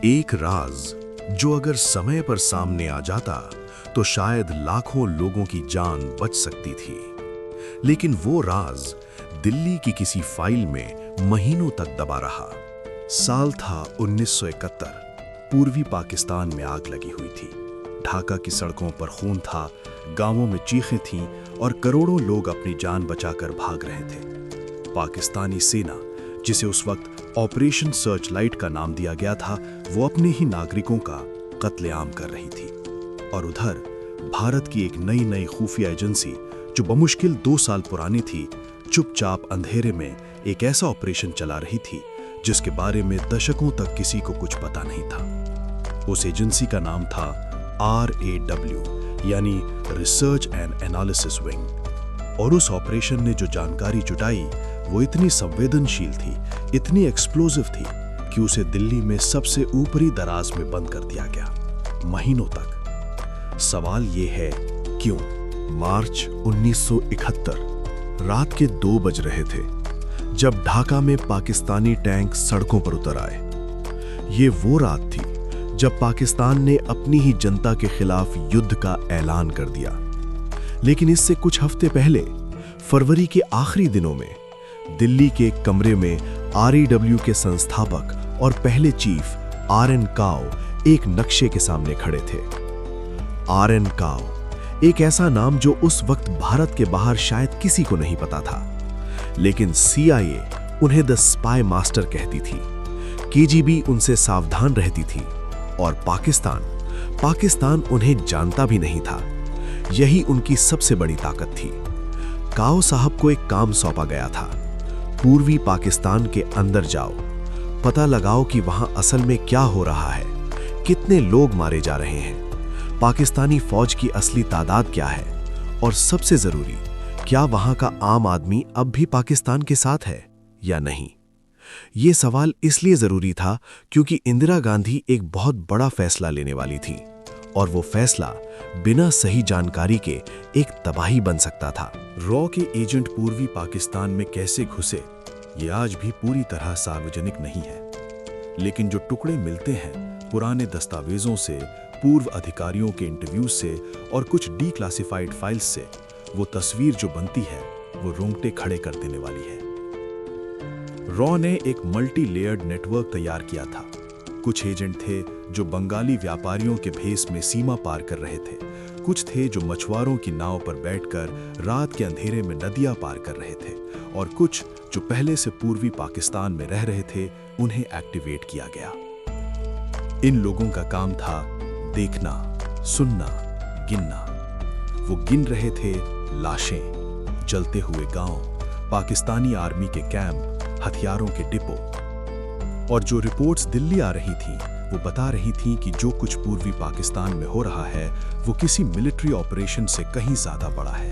एक राज जो अगर समय पर सामने आ जाता तो शायद लाखों लोगों की जान बच सकती थी। लेकिन वो राज दिल्ली की किसी फाइल में महीनों तक दबा रहा। साल था 1971। पूर्वी पाकिस्तान में आग लगी हुई थी। ढाका की सड़कों पर खून था, गांवों में चीखें थीं और करोड़ों लोग अपनी जान बचाकर भाग रहे थे। पाकिस्तानी सेना, जिसे उस वक्त ऑपरेशन सर्च लाइट का नाम दिया गया था, वो अपने ही नागरिकों का कत्लेआम कर रही थी। और उधर भारत की एक नई खुफिया एजेंसी, जो बमुश्किल 2 साल पुरानी थी, चुपचाप अंधेरे में एक ऐसा ऑपरेशन चला रही थी जिसके बारे में दशकों तक किसी को कुछ पता नहीं था। उस एजेंसी का नाम था RAW, यानी रिसर्च एंड एनालिसिस विंग। और उस ऑपरेशन ने जो जानकारी जुटाई वो इतनी संवेदनशील थी, इतनी एक्सप्लोसिव थी कि उसे दिल्ली में सबसे ऊपरी दराज में बंद कर दिया गया, महीनों तक। सवाल ये है, क्यों? मार्च 1971, रात के 2 बज रहे थे जब ढाका में पाकिस्तानी टैंक सड़कों पर उतर आए। ये वो रात थी जब पाकिस्तान ने अपनी ही जनता के खिलाफ युद्ध का ऐलान कर दिया। लेकिन इससे कुछ हफ्ते पहले, फरवरी के आखिरी दिनों में, दिल्ली के एक कमरे में RAW के संस्थापक और पहले चीफ RN काओ एक नक्शे के सामने खड़े थे। RN काओ, एक ऐसा नाम जो उस वक्त भारत के बाहर शायद किसी को नहीं पता था, लेकिन CIA उन्हें द स्पाई मास्टर कहती थी, KGB उनसे सावधान रहती थी, और पाकिस्तान उन्हें जानता भी नहीं था। यही उनकी सबसे बड़ी ताकत थी। काओ साहब को एक काम सौंपा गया था, पूर्वी पाकिस्तान के अंदर जाओ, पता लगाओ कि वहां असल में क्या हो रहा है, कितने लोग मारे जा रहे हैं, पाकिस्तानी फौज की असली तादाद क्या है, और सबसे जरूरी, क्या वहां का आम आदमी अब भी पाकिस्तान के साथ है या नहीं। ये सवाल इसलिए जरूरी था क्योंकि इंदिरा गांधी एक बहुत बड़ा फैसला लेने वाली थी, और वो फैसला बिना सही जानकारी के एक तबाही बन सकता था। रॉ के एजेंट पूर्वी पाकिस्तान में कैसे घुसे, ये आज भी पूरी तरह सार्वजनिक नहीं है। लेकिन जो टुकड़े मिलते हैं पुराने दस्तावेजों से, पूर्व अधिकारियों के इंटरव्यू से और कुछ डीक्लासिफाइड फाइल्स से, वो तस्वीर जो बनती है वो रोंगटे खड़े कर देने वाली है। रॉ ने एक मल्टी लेयर्ड नेटवर्क तैयार किया था। कुछ एजेंट थे जो बंगाली व्यापारियों के भेस में सीमा पार कर रहे थे, कुछ थे जो मछुआरों की नाव पर बैठकर रात के अंधेरे में नदियां पार कर रहे थे, और कुछ जो पहले से पूर्वी पाकिस्तान में रह रहे थे, उन्हें एक्टिवेट किया गया। इन लोगों का काम था देखना, सुनना, गिनना। वो गिन रहे थे लाशें, जलते हुए गांव, पाकिस्तानी आर्मी के कैंप, हथियारों के डिपो। और जो रिपोर्ट्स दिल्ली आ रही थी वो बता रही थी कि जो कुछ पूर्वी पाकिस्तान में हो रहा है वो किसी मिलिट्री ऑपरेशन से कहीं ज्यादा बड़ा है।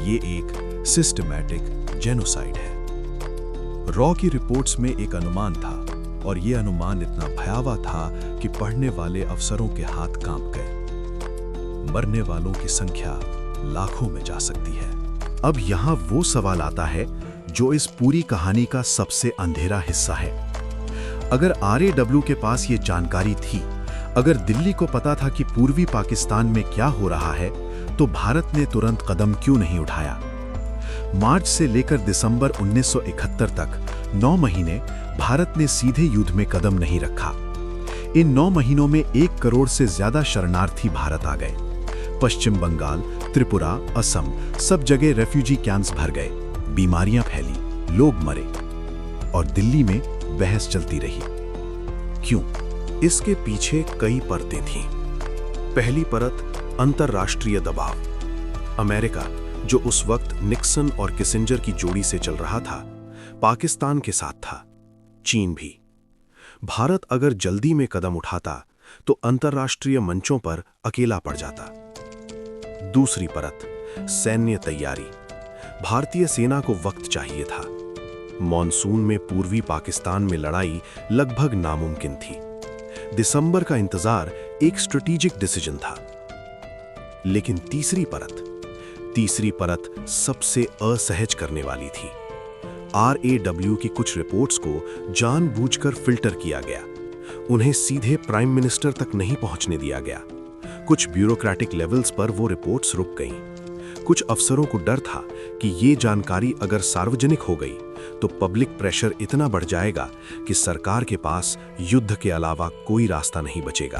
ये एक सिस्टमैटिक जेनोसाइड है। रॉ की रिपोर्ट्स में एक अनुमान था, और ये अनुमान इतना भयावह था कि पढ़ने वाले अफसरों के हाथ कांप गए। मरने वालों की संख्या लाखों में जा सकती है। अब यहां वो सवाल आता है जो इस पूरी कहानी का सबसे अंधेरा हिस्सा है। अगर RAW के पास ये जानकारी थी, अगर दिल्ली को पता था कि पूर्वी पाकिस्तान में क्या हो रहा है, तो भारत ने तुरंत कदम क्यों नहीं उठाया? मार्च से लेकर दिसंबर 1971 तक 9 महीने भारत ने सीधे युद्ध में कदम नहीं रखा। इन 9 महीनों में 1 करोड़ से ज्यादा शरणार्थी भारत आ गए। पश्चिम बंगाल, त्रिपुरा, असम, सब जगह रेफ्यूजी कैंप्स भर गए, बीमारियां फैली, लोग मरे, और दिल्ली में बहस चलती रही। क्यों? इसके पीछे कई परतें थीं। पहली परत अंतरराष्ट्रीय दबाव। अमेरिका, जो उस वक्त निक्सन और किसिंजर की जोड़ी से चल रहा था, पाकिस्तान के साथ था। चीन भी। भारत अगर जल्दी में कदम उठाता तो अंतरराष्ट्रीय मंचों पर अकेला पड़ जाता। दूसरी परत, सैन्य तैयारी। भारतीय सेना को वक्त चाहिए था। मॉनसून में पूर्वी पाकिस्तान में लड़ाई लगभग नामुमकिन थी। दिसंबर का इंतजार एक स्ट्रेटेजिक डिसीजन था। लेकिन तीसरी परत सबसे असहज करने वाली थी। RAW की कुछ रिपोर्ट्स को जानबूझकर फिल्टर किया गया। उन्हें सीधे प्राइम मिनिस्टर तक नहीं पहुंचने दिया गया। कुछ ब्यूरोक्रेटिक लेवल्स पर वो रिपोर्ट्स रुक गईं। कुछ अफसरों को डर था कि ये जानकारी अगर सार्वजनिक हो गई तो पब्लिक प्रेशर इतना बढ़ जाएगा कि सरकार के पास युद्ध के अलावा कोई रास्ता नहीं बचेगा,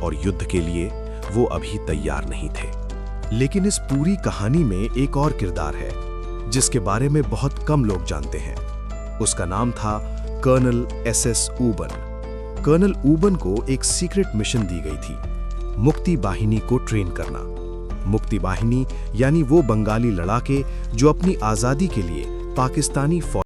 और युद्ध के लिए वो अभी तैयार नहीं थे। लेकिन इस पूरी कहानी में एक और किरदार है जिसके बारे में बहुत कम लोग जानते हैं। उसका नाम था कर्नल SS ऊबन। कर्नल ऊबन को एक सीक्रेट मिशन दी गई थी, मुक्ति बाहिनी को ट्रेन करना। मुक्ति बाहिनी यानी वो बंगाली लड़ाके जो अपनी आज़ादी के लिए पाकिस्तानी फौज